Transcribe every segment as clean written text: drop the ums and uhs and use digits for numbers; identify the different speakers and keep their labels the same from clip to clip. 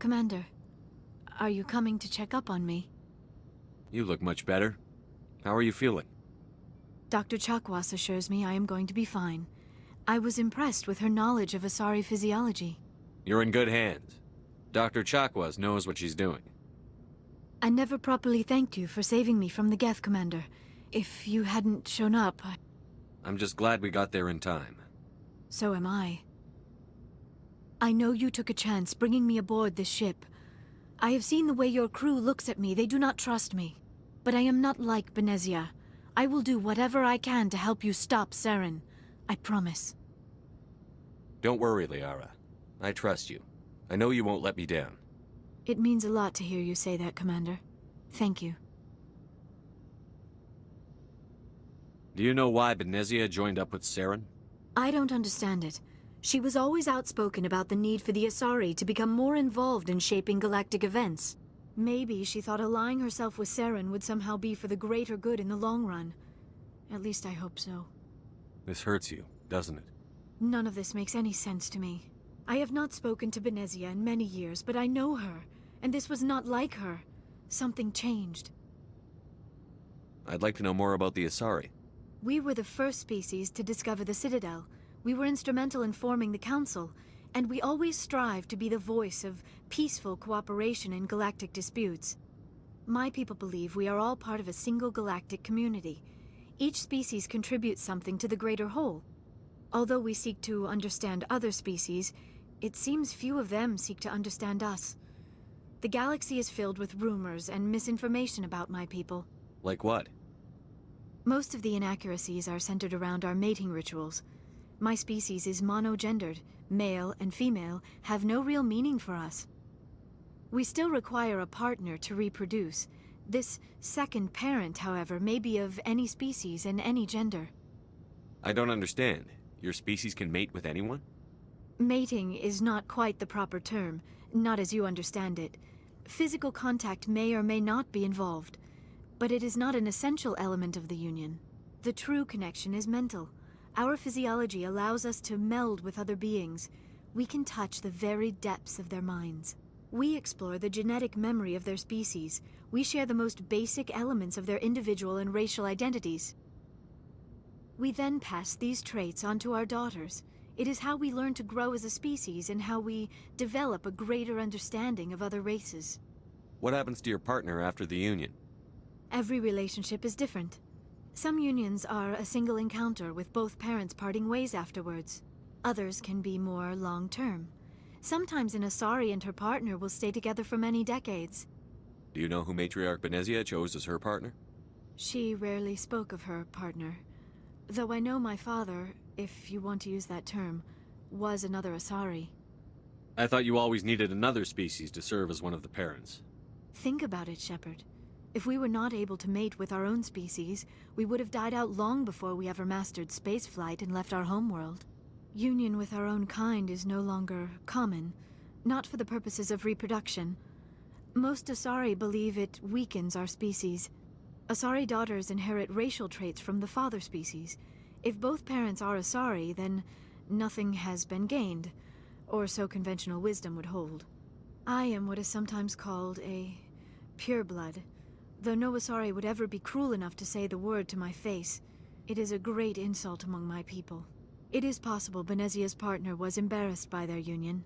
Speaker 1: Commander, are you coming to check up on me?
Speaker 2: You look much better. How are you feeling?
Speaker 1: Dr. Chakwas assures me I am going to be fine. I was impressed with her knowledge of Asari physiology.
Speaker 2: You're in good hands. Dr. Chakwas knows what she's doing.
Speaker 1: I never properly thanked you for saving me from the Geth, Commander. If you hadn't shown up,
Speaker 2: I'm just glad we got there in time.
Speaker 1: So am I. I know you took a chance bringing me aboard this ship. I have seen the way your crew looks at me. They do not trust me. But I am not like Benezia. I will do whatever I can to help you stop Saren. I promise.
Speaker 2: Don't worry, Liara. I trust you. I know you won't let me down.
Speaker 1: It means a lot to hear you say that, Commander. Thank you.
Speaker 2: Do you know why Benezia joined up with Saren?
Speaker 1: I don't understand it. She was always outspoken about the need for the Asari to become more involved in shaping galactic events. Maybe she thought allying herself with Saren would somehow be for the greater good in the long run. At least I hope so.
Speaker 2: This hurts you, doesn't it?
Speaker 1: None of this makes any sense to me. I have not spoken to Benezia in many years, but I know her, and this was not like her. Something changed.
Speaker 2: I'd like to know more about the Asari.
Speaker 1: We were the first species to discover the Citadel. We were instrumental in forming the Council, and we always strive to be the voice of peaceful cooperation in galactic disputes. My people believe we are all part of a single galactic community. Each species contributes something to the greater whole. Although we seek to understand other species, it seems few of them seek to understand us. The galaxy is filled with rumors and misinformation about my people.
Speaker 2: Like what?
Speaker 1: Most of the inaccuracies are centered around our mating rituals. My species is monogendered. Male and female have no real meaning for us. We still require a partner to reproduce. This second parent, however, may be of any species and any gender.
Speaker 2: I don't understand. Your species can mate with anyone?
Speaker 1: Mating is not quite the proper term, not as you understand it. Physical contact may or may not be involved, but it is not an essential element of the union. The true connection is mental. Our physiology allows us to meld with other beings. We can touch the very depths of their minds. We explore the genetic memory of their species. We share the most basic elements of their individual and racial identities. We then pass these traits on to our daughters. It is how we learn to grow as a species and how we develop a greater understanding of other races.
Speaker 2: What happens to your partner after the union?
Speaker 1: Every relationship is different. Some unions are a single encounter with both parents parting ways afterwards. Others can be more long-term. Sometimes an Asari and her partner will stay together for many decades.
Speaker 2: Do you know who Matriarch Benezia chose as her partner?
Speaker 1: She rarely spoke of her partner. Though I know my father, if you want to use that term, was another Asari.
Speaker 2: I thought you always needed another species to serve as one of the parents.
Speaker 1: Think about it, Shepard. If we were not able to mate with our own species, we would have died out long before we ever mastered spaceflight and left our homeworld. Union with our own kind is no longer common, not for the purposes of reproduction. Most Asari believe it weakens our species. Asari daughters inherit racial traits from the father species. If both parents are Asari, then nothing has been gained, or so conventional wisdom would hold. I am what is sometimes called a pureblood. Though no Asari would ever be cruel enough to say the word to my face, it is a great insult among my people. It is possible Benezia's partner was embarrassed by their union.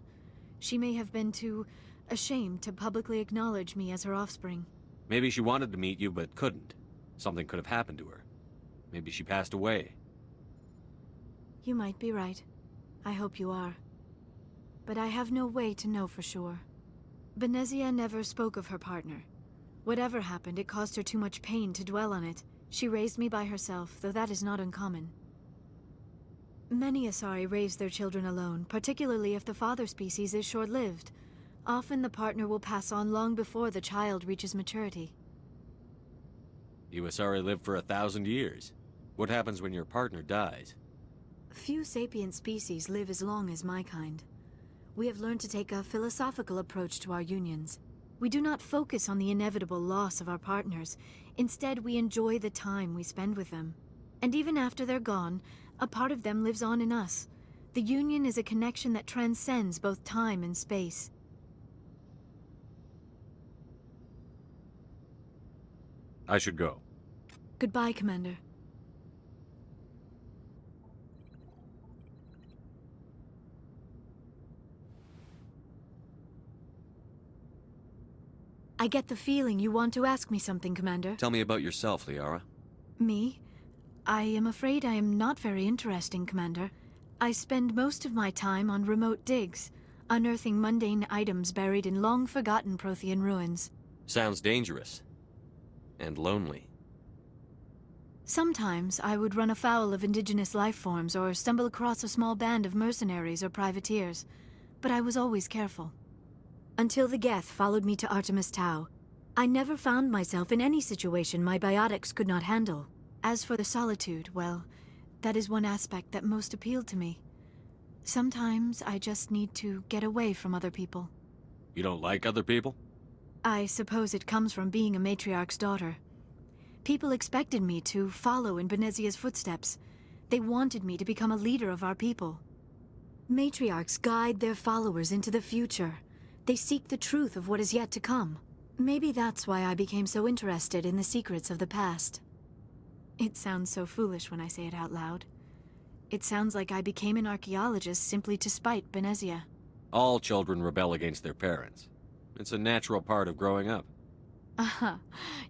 Speaker 1: She may have been too ashamed to publicly acknowledge me as her offspring.
Speaker 2: Maybe she wanted to meet you but couldn't. Something could have happened to her. Maybe she passed away.
Speaker 1: You might be right. I hope you are. But I have no way to know for sure. Benezia never spoke of her partner. Whatever happened, it caused her too much pain to dwell on it. She raised me by herself, though that is not uncommon. Many Asari raise their children alone, particularly if the father species is short-lived. Often the partner will pass on long before the child reaches maturity.
Speaker 2: You Asari live for 1,000 years. What happens when your partner dies?
Speaker 1: Few sapient species live as long as my kind. We have learned to take a philosophical approach to our unions. We do not focus on the inevitable loss of our partners. Instead, we enjoy the time we spend with them. And even after they're gone, a part of them lives on in us. The union is a connection that transcends both time and space.
Speaker 2: I should go.
Speaker 1: Goodbye, Commander. I get the feeling you want to ask me something, Commander.
Speaker 2: Tell me about yourself, Liara.
Speaker 1: Me? I am afraid I am not very interesting, Commander. I spend most of my time on remote digs, unearthing mundane items buried in long-forgotten Prothean ruins.
Speaker 2: Sounds dangerous. And lonely.
Speaker 1: Sometimes I would run afoul of indigenous life forms or stumble across a small band of mercenaries or privateers, but I was always careful. Until the Geth followed me to Artemis Tau, I never found myself in any situation my biotics could not handle. As for the solitude, well, that is one aspect that most appealed to me. Sometimes I just need to get away from other people.
Speaker 2: You don't like other people?
Speaker 1: I suppose it comes from being a matriarch's daughter. People expected me to follow in Benezia's footsteps. They wanted me to become a leader of our people. Matriarchs guide their followers into the future. They seek the truth of what is yet to come. Maybe that's why I became so interested in the secrets of the past. It sounds so foolish when I say it out loud. It sounds like I became an archaeologist simply to spite Benezia.
Speaker 2: All children rebel against their parents. It's a natural part of growing up.
Speaker 1: Aha,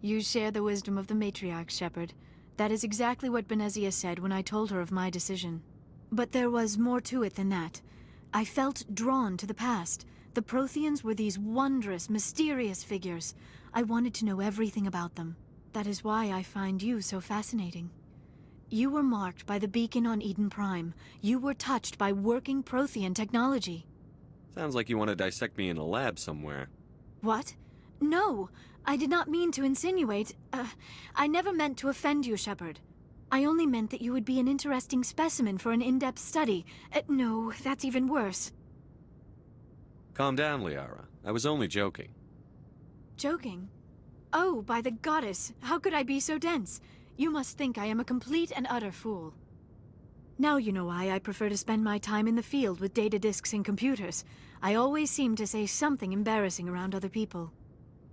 Speaker 1: you share the wisdom of the matriarch, Shepard. That is exactly what Benezia said when I told her of my decision. But there was more to it than that. I felt drawn to the past. The Protheans were these wondrous, mysterious figures. I wanted to know everything about them. That is why I find you so fascinating. You were marked by the beacon on Eden Prime. You were touched by working Prothean technology.
Speaker 2: Sounds like you want to dissect me in a lab somewhere.
Speaker 1: What? No, I did not mean to insinuate. I never meant to offend you, Shepard. I only meant that you would be an interesting specimen for an in-depth study. No, that's even worse.
Speaker 2: Calm down, Liara. I was only joking.
Speaker 1: Joking? Oh, by the goddess, how could I be so dense? You must think I am a complete and utter fool. Now you know why I prefer to spend my time in the field with data disks and computers. I always seem to say something embarrassing around other people.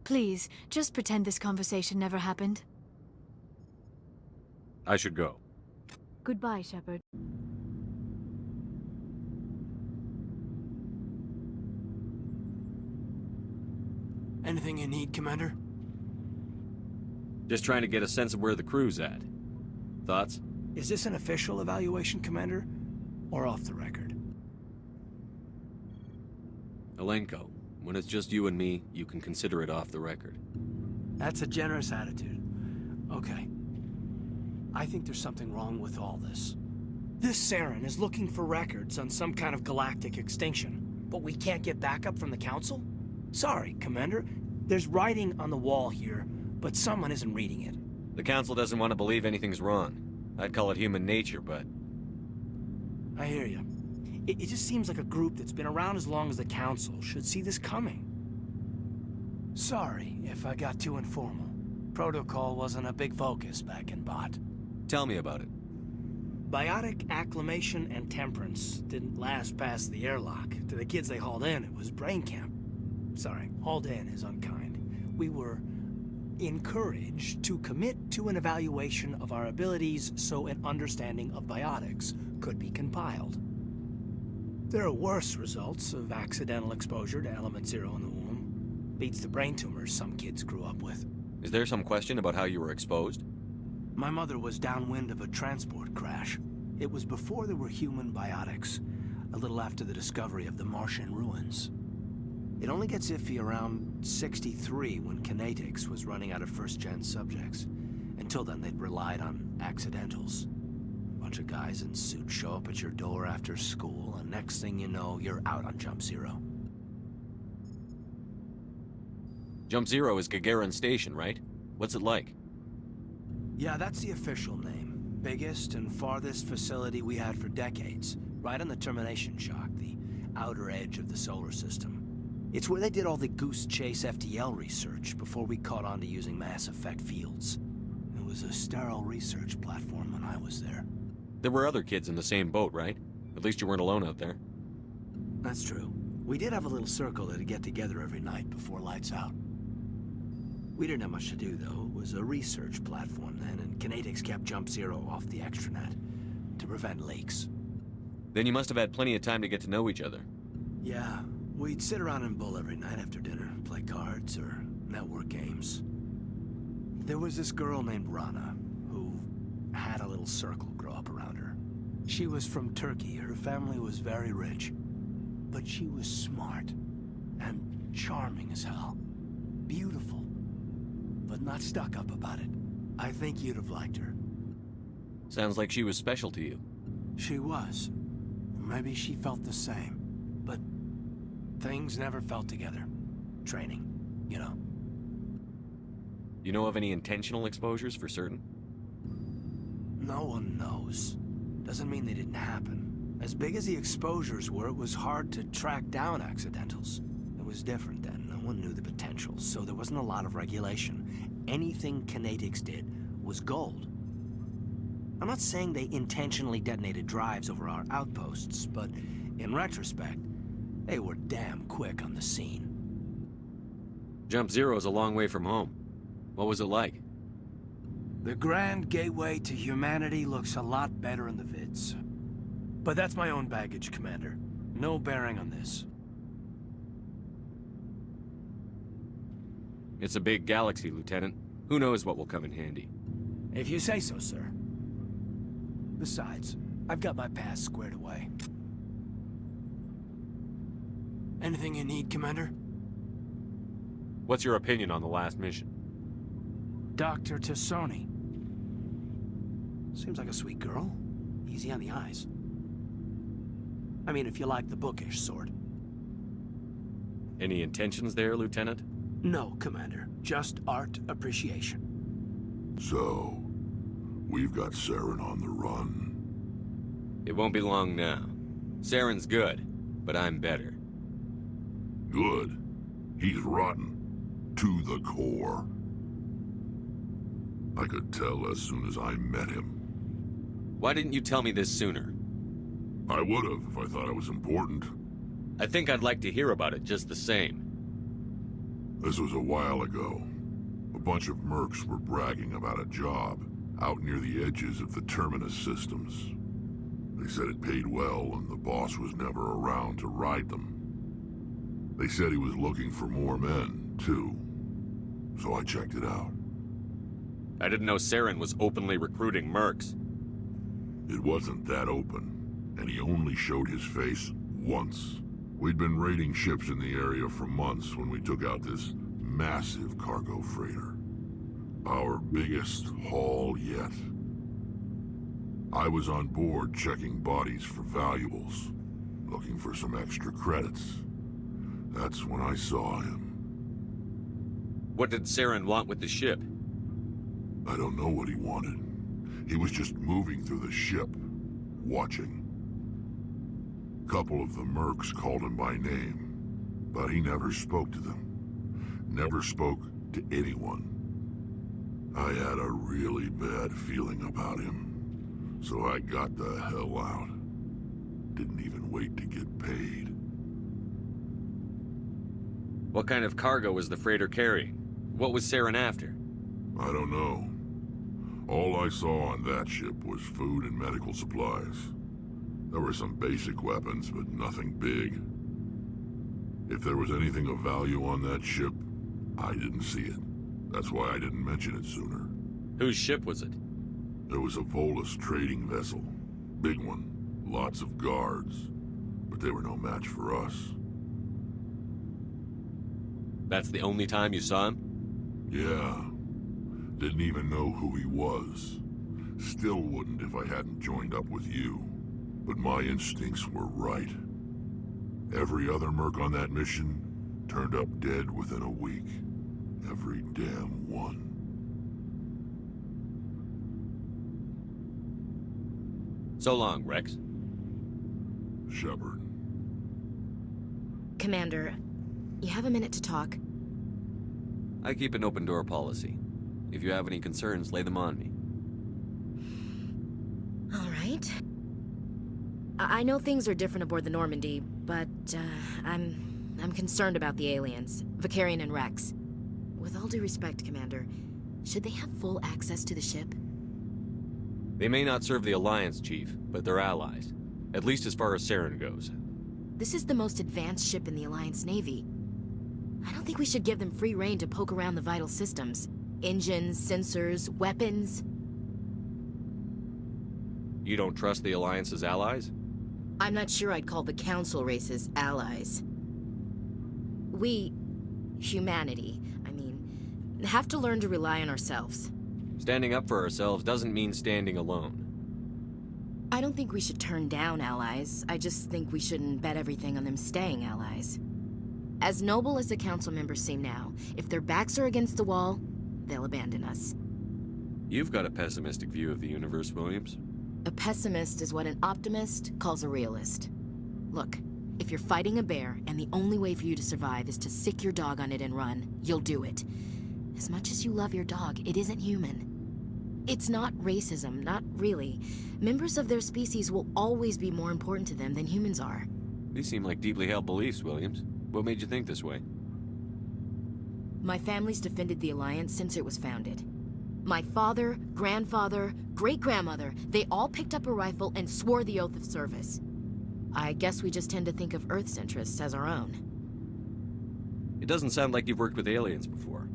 Speaker 1: Please, just pretend this conversation never happened.
Speaker 2: I should go.
Speaker 1: Goodbye, Shepard.
Speaker 3: Anything you need, Commander?
Speaker 2: Just trying to get a sense of where the crew's at. Thoughts?
Speaker 3: Is this an official evaluation, Commander? Or off the record?
Speaker 2: Alenko, when it's just you and me, you can consider it off the record.
Speaker 3: That's a generous attitude. Okay. I think there's something wrong with all this. This Saren is looking for records on some kind of galactic extinction, but we can't get backup from the Council? Sorry, Commander. There's writing on the wall here, but someone isn't reading it.
Speaker 2: The Council doesn't want to believe anything's wrong. I'd call it human nature, but...
Speaker 3: I hear you. It just seems like a group that's been around as long as the Council should see this coming. Sorry if I got too informal. Protocol wasn't a big focus back in Bot.
Speaker 2: Tell me about it.
Speaker 3: Biotic acclimation and temperance didn't last past the airlock. To the kids they hauled in, it was brain camp. Sorry, hauled in is unkind. We were encouraged to commit to an evaluation of our abilities so an understanding of biotics could be compiled. There are worse results of accidental exposure to Element Zero in the womb. Beats the brain tumors some kids grew up with.
Speaker 2: Is there some question about how you were exposed?
Speaker 3: My mother was downwind of a transport crash. It was before there were human biotics, a little after the discovery of the Martian ruins. It only gets iffy around 63 when Kinetics was running out of first-gen subjects. Until then, they'd relied on accidentals. Bunch of guys in suits show up at your door after school, and next thing you know, you're out on Jump Zero.
Speaker 2: Jump Zero is Gagarin Station, right? What's it like?
Speaker 3: Yeah, that's the official name. Biggest and farthest facility we had for decades. Right on the termination shock, the outer edge of the solar system. It's where they did all the Goose Chase FTL research before we caught on to using mass effect fields. It was a sterile research platform when I was there.
Speaker 2: There were other kids in the same boat, right? At least you weren't alone out there.
Speaker 3: That's true. We did have a little circle that'd get together every night before lights out. We didn't have much to do, though. It was a research platform then, and Kinetics kept Jump Zero off the extranet to prevent leaks.
Speaker 2: Then you must have had plenty of time to get to know each other.
Speaker 3: Yeah, we'd sit around and bull every night after dinner, play cards or network games. There was this girl named Rana, who had a little circle grow up around her. She was from Turkey. Her family was very rich. But she was smart and charming as hell. Beautiful, but not stuck up about it. I think you'd have liked her.
Speaker 2: Sounds like she was special to you.
Speaker 3: She was. Maybe she felt the same. But things never felt together. Training, you know.
Speaker 2: You know of any intentional exposures for certain?
Speaker 3: No one knows. Doesn't mean they didn't happen. As big as the exposures were, it was hard to track down accidentals. It was different then. No one knew the potential, so there wasn't a lot of regulation. Anything Kinetics did was gold. I'm not saying they intentionally detonated drives over our outposts, but in retrospect, they were damn quick on the scene.
Speaker 2: Jump Zero is a long way from home. What was it like?
Speaker 3: The grand gateway to humanity looks a lot better in the vids. But that's my own baggage, Commander. No bearing on this.
Speaker 2: It's a big galaxy, Lieutenant. Who knows what will come in handy?
Speaker 3: If you say so, sir. Besides, I've got my past squared away. Anything you need, Commander?
Speaker 2: What's your opinion on the last mission?
Speaker 3: Dr. Tassoni. Seems like a sweet girl. Easy on the eyes. I mean, if you like the bookish sort.
Speaker 2: Any intentions there, Lieutenant?
Speaker 3: No, Commander. Just art appreciation.
Speaker 4: So, we've got Saren on the run.
Speaker 2: It won't be long now. Saren's good, but I'm better.
Speaker 4: Good. He's rotten. To the core. I could tell as soon as I met him.
Speaker 2: Why didn't you tell me this sooner?
Speaker 4: I would have if I thought it was important.
Speaker 2: I think I'd like to hear about it just the same.
Speaker 4: This was a while ago. A bunch of mercs were bragging about a job out near the edges of the Terminus systems. They said it paid well and the boss was never around to ride them. They said he was looking for more men, too. So I checked it out.
Speaker 2: I didn't know Saren was openly recruiting mercs.
Speaker 4: It wasn't that open, and he only showed his face once. We'd been raiding ships in the area for months when we took out this massive cargo freighter. Our biggest haul yet. I was on board checking bodies for valuables, looking for some extra credits. That's when I saw him.
Speaker 2: What did Saren want with the ship?
Speaker 4: I don't know what he wanted. He was just moving through the ship, watching. A couple of the mercs called him by name, but he never spoke to them. Never spoke to anyone. I had a really bad feeling about him, so I got the hell out. Didn't even wait to get paid.
Speaker 2: What kind of cargo was the freighter carrying? What was Saren after?
Speaker 4: I don't know. All I saw on that ship was food and medical supplies. There were some basic weapons, but nothing big. If there was anything of value on that ship, I didn't see it. That's why I didn't mention it sooner.
Speaker 2: Whose ship was it?
Speaker 4: There was a Volus trading vessel. Big one. Lots of guards. But they were no match for us.
Speaker 2: That's the only time you saw him?
Speaker 4: Yeah. Didn't even know who he was. Still wouldn't if I hadn't joined up with you. But my instincts were right. Every other merc on that mission turned up dead within a week. Every damn one.
Speaker 2: So long, Rex.
Speaker 4: Shepard.
Speaker 5: Commander, you have a minute to talk?
Speaker 2: I keep an open door policy. If you have any concerns, lay them on me.
Speaker 5: All right. I know things are different aboard the Normandie, but I'm concerned about the aliens, Vicarian and Rex. With all due respect, Commander, should they have full access to the ship?
Speaker 2: They may not serve the Alliance, Chief, but they're allies. At least as far as Saren goes.
Speaker 5: This is the most advanced ship in the Alliance Navy. I don't think we should give them free rein to poke around the vital systems. Engines, sensors, weapons.
Speaker 2: You don't trust the Alliance's allies?
Speaker 5: I'm not sure I'd call the Council races allies. We, humanity, have to learn to rely on ourselves.
Speaker 2: Standing up for ourselves doesn't mean standing alone.
Speaker 5: I don't think we should turn down allies. I just think we shouldn't bet everything on them staying allies. As noble as the Council members seem now, if their backs are against the wall, they'll abandon us.
Speaker 2: You've got a pessimistic view of the universe, Williams.
Speaker 5: A pessimist is what an optimist calls a realist. Look, if you're fighting a bear and the only way for you to survive is to sick your dog on it and run, you'll do it. As much as you love your dog, it isn't human. It's not racism, not really. Members of their species will always be more important to them than humans are.
Speaker 2: These seem like deeply held beliefs, Williams. What made you think this way?
Speaker 5: My family's defended the Alliance since it was founded. My father, grandfather, great-grandmother, they all picked up a rifle and swore the oath of service. I guess we just tend to think of Earth's interests as our own.
Speaker 2: It doesn't sound like you've worked with aliens before.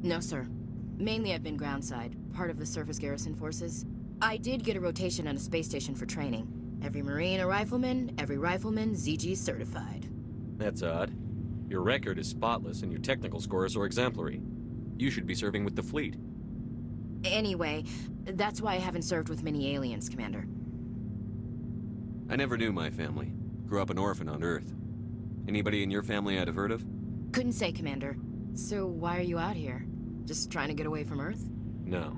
Speaker 5: No, sir. Mainly I've been groundside, part of the surface garrison forces. I did get a rotation on a space station for training. Every Marine a rifleman, every rifleman ZG certified.
Speaker 2: That's odd. Your record is spotless and your technical scores are exemplary. You should be serving with the fleet.
Speaker 5: Anyway, that's why I haven't served with many aliens, Commander.
Speaker 2: I never knew my family. Grew up an orphan on Earth. Anybody in your family I'd have heard of?
Speaker 5: Couldn't say, Commander. So why are you out here? Just trying to get away from Earth?
Speaker 2: No.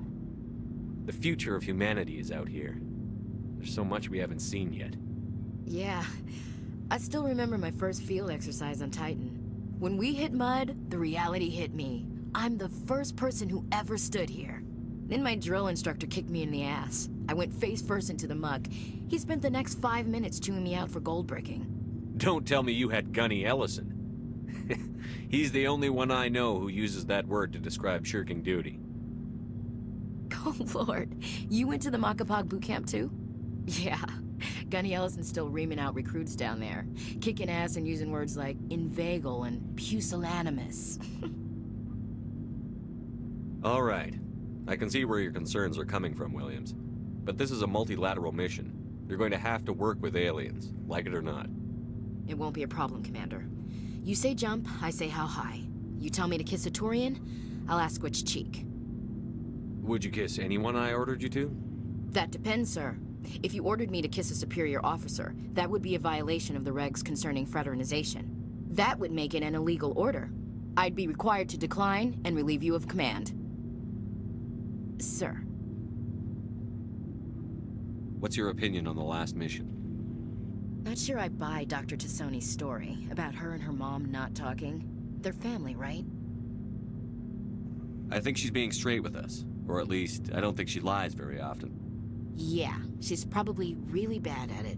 Speaker 2: The future of humanity is out here. There's so much we haven't seen yet.
Speaker 5: Yeah. I still remember my first field exercise on Titan. When we hit mud, the reality hit me. I'm the first person who ever stood here. Then my drill instructor kicked me in the ass. I went face first into the muck. He spent the next 5 minutes chewing me out for gold bricking.
Speaker 2: Don't tell me you had Gunny Ellison. He's the only one I know who uses that word to describe shirking duty.
Speaker 5: Oh, Lord. You went to the Makapog boot camp, too? Yeah. Gunny Ellison's still reaming out recruits down there. Kicking ass and using words like inveigle and pusillanimous.
Speaker 2: All right. I can see where your concerns are coming from, Williams. But this is a multilateral mission. You're going to have to work with aliens, like it or not.
Speaker 5: It won't be a problem, Commander. You say jump, I say how high. You tell me to kiss a Turian, I'll ask which cheek.
Speaker 2: Would you kiss anyone I ordered you to?
Speaker 5: That depends, sir. If you ordered me to kiss a superior officer, that would be a violation of the regs concerning fraternization. That would make it an illegal order. I'd be required to decline and relieve you of command. Sir.
Speaker 2: What's your opinion on the last mission?
Speaker 5: Not sure I buy Dr. Tassoni's story about her and her mom not talking. They're family, right?
Speaker 2: I think she's being straight with us. Or at least, I don't think she lies very often.
Speaker 5: Yeah, she's probably really bad at it.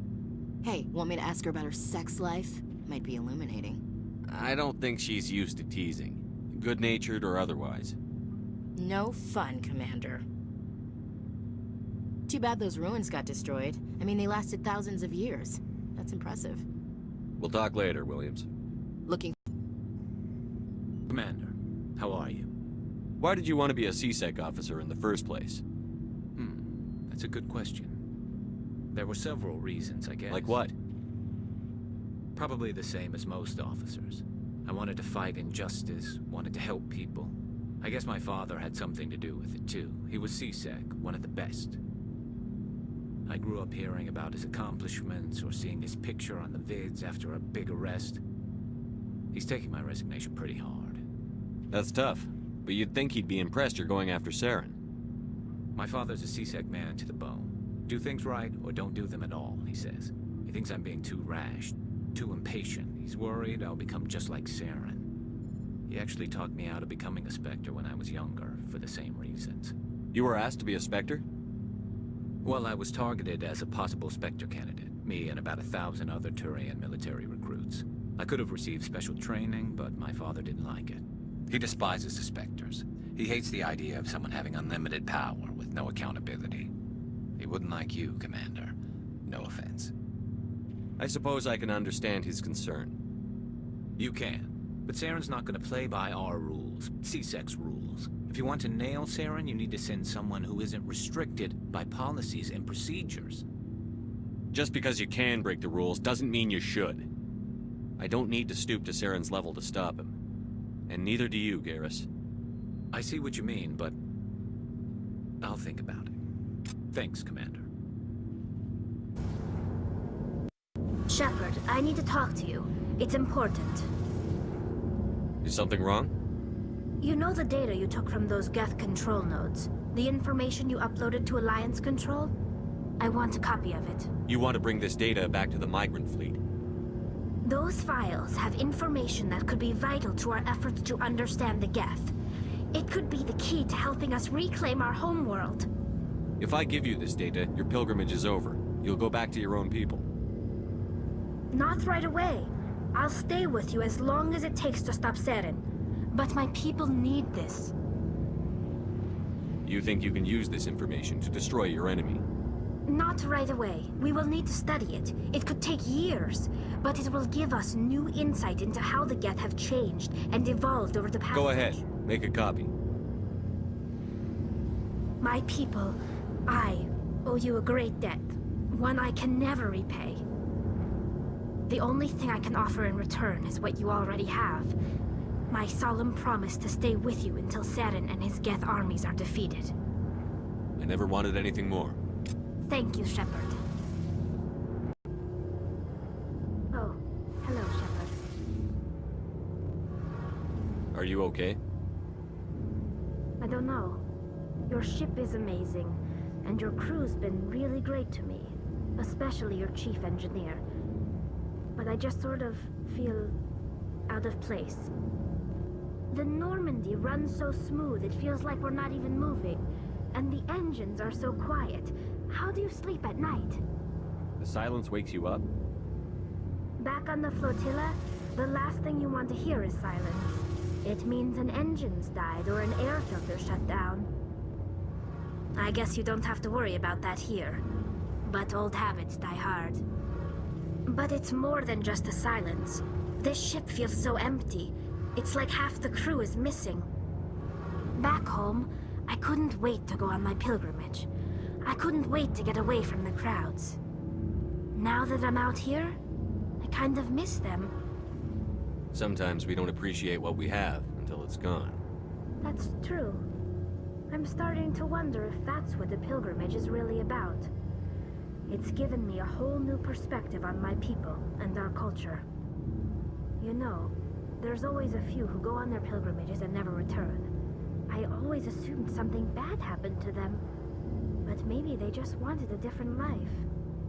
Speaker 5: Hey, want me to ask her about her sex life? Might be illuminating.
Speaker 2: I don't think she's used to teasing. Good-natured or otherwise.
Speaker 5: No fun, Commander. Too bad those ruins got destroyed. I mean, they lasted thousands of years. That's impressive.
Speaker 2: We'll talk later, Williams.
Speaker 5: Looking...
Speaker 6: Commander, how are you?
Speaker 2: Why did you want to be a CSEC officer in the first place?
Speaker 6: That's a good question. There were several reasons, I guess.
Speaker 2: Like what?
Speaker 6: Probably the same as most officers. I wanted to fight injustice, wanted to help people. I guess my father had something to do with it too. He was CSEC, one of the best. I grew up hearing about his accomplishments or seeing his picture on the vids after a big arrest. He's taking my resignation pretty hard.
Speaker 2: That's tough, but you'd think he'd be impressed you're going after Saren.
Speaker 6: My father's a CSEC man to the bone. Do things right or don't do them at all, he says. He thinks I'm being too rash, too impatient. He's worried I'll become just like Saren. He actually talked me out of becoming a Spectre when I was younger, for the same reasons.
Speaker 2: You were asked to be a Spectre?
Speaker 6: Well, I was targeted as a possible Spectre candidate, me and about 1,000 other Turian military recruits. I could have received special training, but my father didn't like it. He despises the Spectres. He hates the idea of someone having unlimited power with no accountability. He wouldn't like you, Commander. No offense.
Speaker 2: I suppose I can understand his concern.
Speaker 6: You can. But Saren's not going to play by our rules, C-Sec's rules. If you want to nail Saren, you need to send someone who isn't restricted by policies and procedures.
Speaker 2: Just because you can break the rules doesn't mean you should. I don't need to stoop to Saren's level to stop him. And neither do you, Garrus.
Speaker 6: I see what you mean, but I'll think about it. Thanks, Commander.
Speaker 7: Shepard, I need to talk to you. It's important.
Speaker 2: Is something wrong?
Speaker 7: You know the data you took from those Geth control nodes? The information you uploaded to Alliance Control? I want a copy of it.
Speaker 2: You want to bring this data back to the migrant fleet?
Speaker 7: Those files have information that could be vital to our efforts to understand the Geth. It could be the key to helping us reclaim our homeworld.
Speaker 2: If I give you this data, your pilgrimage is over. You'll go back to your own people.
Speaker 7: Not right away. I'll stay with you as long as it takes to stop Saren. But my people need this.
Speaker 2: You think you can use this information to destroy your enemy?
Speaker 7: Not right away. We will need to study it. It could take years, but it will give us new insight into how the Geth have changed and evolved over the past
Speaker 2: Go ahead. Make a copy.
Speaker 7: My people, I owe you a great debt. One I can never repay. The only thing I can offer in return is what you already have. My solemn promise to stay with you until Saren and his Geth armies are defeated.
Speaker 2: I never wanted anything more.
Speaker 7: Thank you, Shepard. Oh, hello, Shepard.
Speaker 2: Are you okay?
Speaker 7: I don't know. Your ship is amazing, and your crew's been really great to me. Especially your chief engineer. But I just sort of feel out of place. The Normandie runs so smooth, it feels like we're not even moving. And the engines are so quiet. How do you sleep at night?
Speaker 2: The silence wakes you up?
Speaker 7: Back on the flotilla, the last thing you want to hear is silence. It means an engine's died or an air filter shut down. I guess you don't have to worry about that here. But old habits die hard. But it's more than just the silence. This ship feels so empty. It's like half the crew is missing. Back home, I couldn't wait to go on my pilgrimage. I couldn't wait to get away from the crowds. Now that I'm out here, I kind of miss them.
Speaker 2: Sometimes we don't appreciate what we have until it's gone.
Speaker 7: That's true. I'm starting to wonder if that's what the pilgrimage is really about. It's given me a whole new perspective on my people and our culture. You know, there's always a few who go on their pilgrimages and never return. I always assumed something bad happened to them, but maybe they just wanted a different life.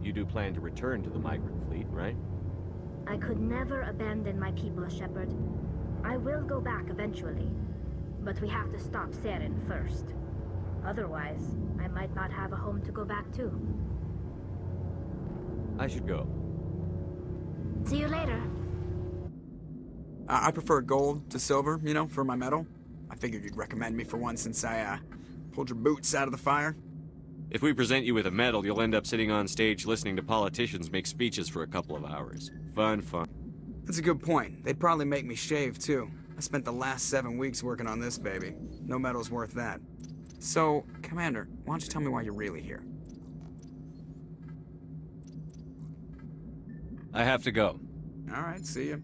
Speaker 2: You do plan to return to the migrant fleet, right?
Speaker 7: I could never abandon my people, Shepard. I will go back eventually, but we have to stop Saren first. Otherwise, I might not have a home to go back to.
Speaker 2: I should go.
Speaker 7: See you later.
Speaker 8: I prefer gold to silver, you know, for my medal. I figured you'd recommend me for one since I, pulled your boots out of the fire.
Speaker 2: If we present you with a medal, you'll end up sitting on stage listening to politicians make speeches for a couple of hours. Fun.
Speaker 8: That's a good point. They'd probably make me shave, too. I spent the last 7 weeks working on this baby. No medal's worth that. So, Commander, why don't you tell me why you're really here?
Speaker 2: I have to go.
Speaker 8: All right, see ya.